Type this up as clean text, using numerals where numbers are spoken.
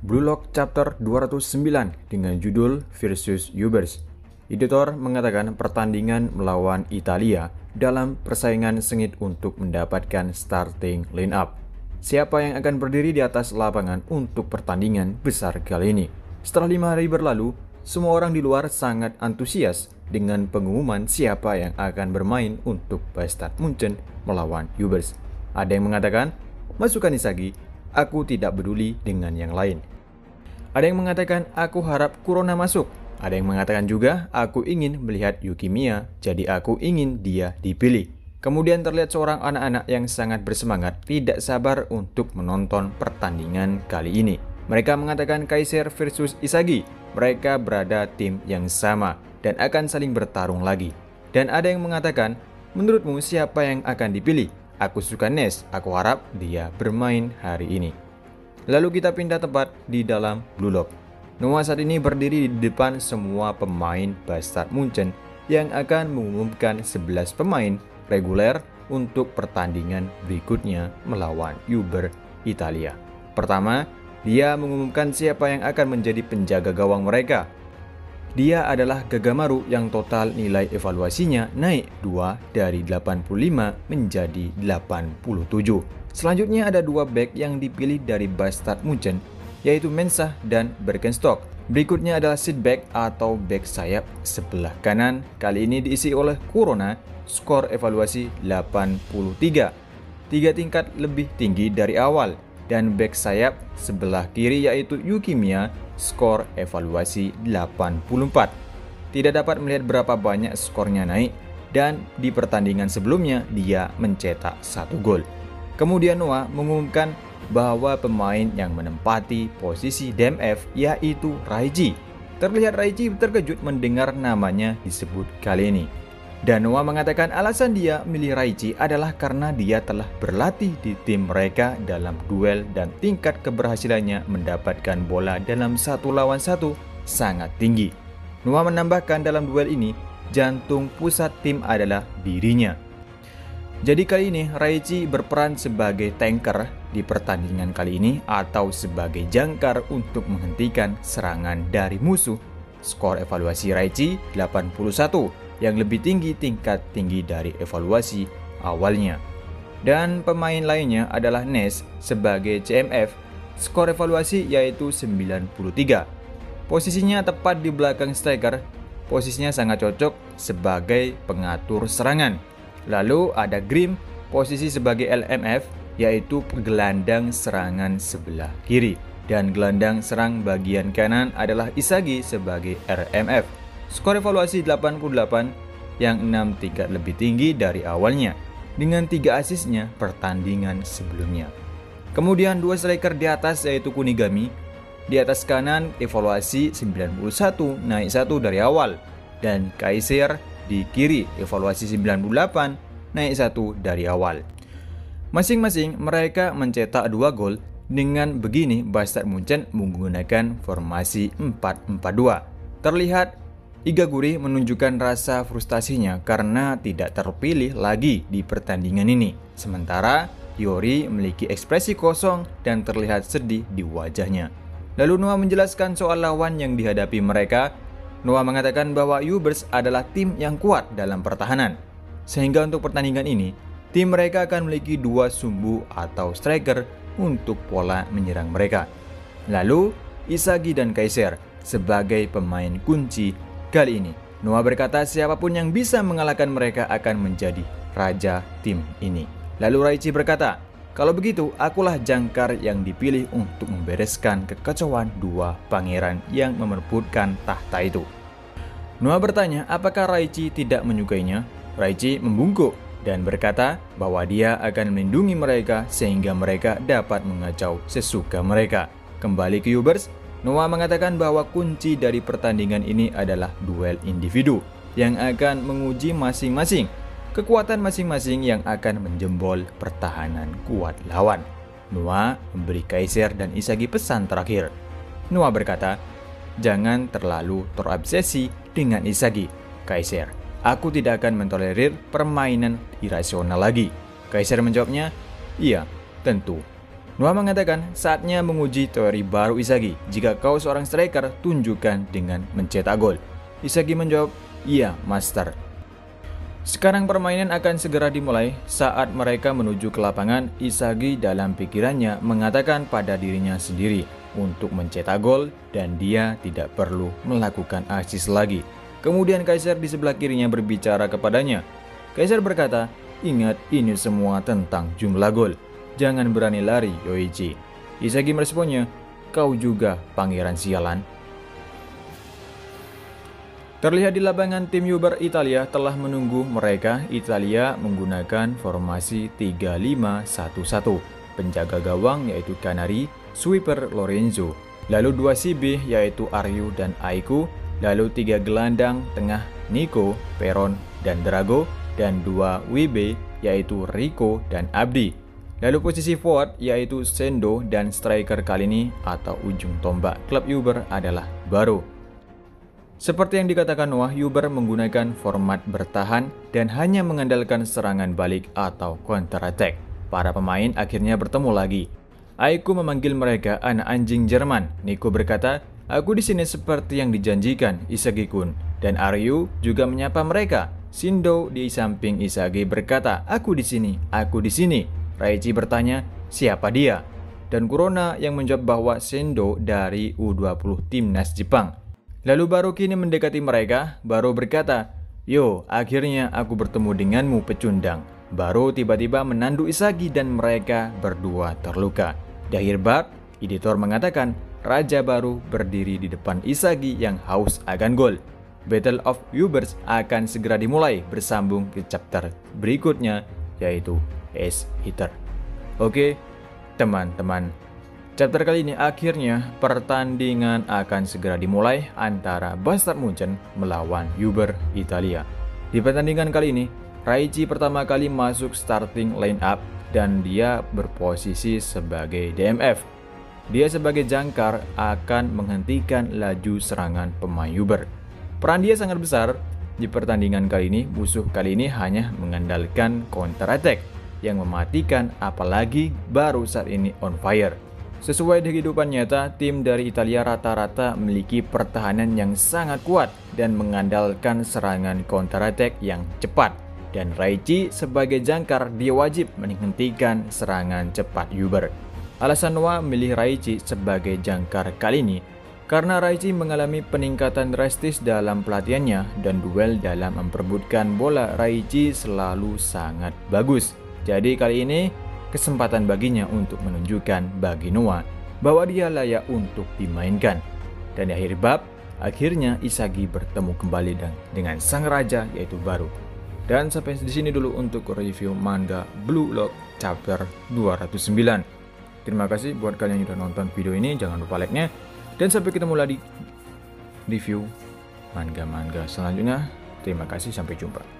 Blue Lock Chapter 209 dengan judul Versus Ubers. Editor mengatakan pertandingan melawan Italia dalam persaingan sengit untuk mendapatkan starting line-up. Siapa yang akan berdiri di atas lapangan untuk pertandingan besar kali ini? Setelah 5 hari berlalu, semua orang di luar sangat antusias dengan pengumuman siapa yang akan bermain untuk Bayern Munchen melawan Ubers. Ada yang mengatakan, masukkan Inzaghi, aku tidak peduli dengan yang lain. Ada yang mengatakan, aku harap Corona masuk. Ada yang mengatakan juga, aku ingin melihat Yuki Mia, jadi aku ingin dia dipilih. Kemudian terlihat seorang anak-anak yang sangat bersemangat, tidak sabar untuk menonton pertandingan kali ini. Mereka mengatakan Kaiser versus Inzaghi. Mereka berada tim yang sama dan akan saling bertarung lagi. Dan ada yang mengatakan, menurutmu siapa yang akan dipilih? Aku suka Ness, aku harap dia bermain hari ini. Lalu kita pindah tempat di dalam Blue Lock. Noah saat ini berdiri di depan semua pemain Bayern Munchen yang akan mengumumkan 11 pemain reguler untuk pertandingan berikutnya melawan Uber Italia. Pertama, dia mengumumkan siapa yang akan menjadi penjaga gawang mereka. Dia adalah Gagamaru yang total nilai evaluasinya naik 2 dari 85 menjadi 87. Selanjutnya ada 2 back yang dipilih dari Bayern Munchen, yaitu Mensah dan Birkenstock. Berikutnya adalah seat back atau back sayap sebelah kanan. Kali ini diisi oleh Corona, skor evaluasi 83. 3 tingkat lebih tinggi dari awal. Dan back sayap sebelah kiri yaitu Yuki Mia, skor evaluasi 84. Tidak dapat melihat berapa banyak skornya naik, dan di pertandingan sebelumnya dia mencetak 1 gol. Kemudian Noah mengumumkan bahwa pemain yang menempati posisi DMF yaitu Raiji. Terlihat Raiji terkejut mendengar namanya disebut kali ini. Dan Noah mengatakan alasan dia milih Raiji adalah karena dia telah berlatih di tim mereka dalam duel dan tingkat keberhasilannya mendapatkan bola dalam 1 lawan 1 sangat tinggi. Noah menambahkan dalam duel ini, jantung pusat tim adalah dirinya. Jadi kali ini Raiji berperan sebagai tanker di pertandingan kali ini atau sebagai jangkar untuk menghentikan serangan dari musuh. Skor evaluasi Raiji 81 yang lebih tinggi tingkat tinggi dari evaluasi awalnya. Dan pemain lainnya adalah Ness sebagai CMF, skor evaluasi yaitu 93. Posisinya tepat di belakang striker, posisinya sangat cocok sebagai pengatur serangan. Lalu ada Grim, posisi sebagai LMF, yaitu gelandang serangan sebelah kiri. Dan gelandang serang bagian kanan adalah Inzaghi sebagai RMF. Skor evaluasi 88 yang 6 tingkat lebih tinggi dari awalnya, dengan 3 asisnya pertandingan sebelumnya. Kemudian 2 striker di atas yaitu Kunigami. Di atas kanan evaluasi 91 naik 1 dari awal. Dan Kaiser di kiri evaluasi 98 naik 1 dari awal. Masing-masing mereka mencetak 2 gol. Dengan begini Bayern Munchen menggunakan formasi 4-4-2. Terlihat Igaguri menunjukkan rasa frustasinya karena tidak terpilih lagi di pertandingan ini. Sementara Yori memiliki ekspresi kosong dan terlihat sedih di wajahnya. Lalu Noah menjelaskan soal lawan yang dihadapi mereka. Noah mengatakan bahwa Ubers adalah tim yang kuat dalam pertahanan. Sehingga untuk pertandingan ini, tim mereka akan memiliki 2 sumbu atau striker untuk pola menyerang mereka. Lalu, Inzaghi dan Kaiser sebagai pemain kunci kali ini. Noah berkata siapapun yang bisa mengalahkan mereka akan menjadi raja tim ini. Lalu Raiji berkata, kalau begitu akulah jangkar yang dipilih untuk membereskan kekacauan 2 pangeran yang merebutkan tahta itu. Noah bertanya apakah Raiji tidak menyukainya. Raiji membungkuk dan berkata bahwa dia akan melindungi mereka sehingga mereka dapat mengacau sesuka mereka. Kembali ke Ubers, Noah mengatakan bahwa kunci dari pertandingan ini adalah duel individu yang akan menguji masing-masing kekuatan masing-masing yang akan menjembol pertahanan kuat lawan. Noah memberi Kaiser dan Inzaghi pesan terakhir. Noah berkata, jangan terlalu terobsesi dengan Inzaghi. Kaiser, aku tidak akan mentolerir permainan irasional lagi. Kaiser menjawabnya, iya, tentu. Noah mengatakan saatnya menguji teori baru Isagi. Jika kau seorang striker, tunjukkan dengan mencetak gol. Isagi menjawab, iya master. Sekarang permainan akan segera dimulai. Saat mereka menuju ke lapangan, Isagi dalam pikirannya mengatakan pada dirinya sendiri untuk mencetak gol dan dia tidak perlu melakukan asis lagi. Kemudian Kaiser di sebelah kirinya berbicara kepadanya. Kaiser berkata, ingat ini semua tentang jumlah gol. Jangan berani lari, Yoichi. Isagi meresponnya, kau juga pangeran sialan. Terlihat di lapangan tim Uber Italia telah menunggu mereka. Italia menggunakan formasi 3-5-1-1. Penjaga gawang yaitu Canari, sweeper Lorenzo. Lalu 2 CB yaitu Aryu dan Aiku. Lalu 3 gelandang tengah Nico, Peron, dan Drago. Dan 2 WB yaitu Rico dan Abdi. Lalu posisi forward yaitu Sendo dan striker kali ini atau ujung tombak klub Uber adalah Baro. Seperti yang dikatakan Noah, Uber menggunakan format bertahan dan hanya mengandalkan serangan balik atau counter attack. Para pemain akhirnya bertemu lagi. Aiku memanggil mereka anak anjing Jerman. Nico berkata, aku di sini seperti yang dijanjikan Isagi-kun. Dan Aryu juga menyapa mereka. Shindo di samping Isagi berkata, aku di sini, aku di sini. Raichi bertanya, siapa dia? Dan Kurona yang menjawab bahwa Sendo dari U20 Timnas Jepang. Lalu Baro kini mendekati mereka. Baro berkata, yo, akhirnya aku bertemu denganmu pecundang. Baro tiba-tiba menanduk Isagi dan mereka berdua terluka. Di akhir bab, editor mengatakan, Raja Baro berdiri di depan Isagi yang haus akan gol. Battle of Ubers akan segera dimulai bersambung ke chapter berikutnya, yaitu Ace Hitter. Oke, teman-teman. Chapter kali ini akhirnya pertandingan akan segera dimulai antara Bastard Munchen melawan Uber Italia. Di pertandingan kali ini, Raichi pertama kali masuk starting line up dan dia berposisi sebagai DMF. Dia sebagai jangkar akan menghentikan laju serangan pemain Uber. Peran dia sangat besar. Di pertandingan kali ini, musuh kali ini hanya mengandalkan counter attack yang mematikan, apalagi baru saat ini on fire. Sesuai di kehidupan nyata, tim dari Italia rata-rata memiliki pertahanan yang sangat kuat dan mengandalkan serangan counter attack yang cepat. Dan Raichi sebagai jangkar dia wajib menghentikan serangan cepat Uber. Alasan Noah memilih Raichi sebagai jangkar kali ini karena Raichi mengalami peningkatan drastis dalam pelatihannya dan duel dalam memperebutkan bola Raichi selalu sangat bagus. Jadi kali ini kesempatan baginya untuk menunjukkan bagi Noah bahwa dia layak untuk dimainkan. Dan di akhir bab, akhirnya Isagi bertemu kembali dengan sang raja yaitu Baro. Dan sampai di sini dulu untuk review manga Blue Lock chapter 209. Terima kasih buat kalian yang sudah nonton video ini, jangan lupa like-nya. Dan sampai ketemu lagi review manga-manga selanjutnya. Terima kasih, sampai jumpa.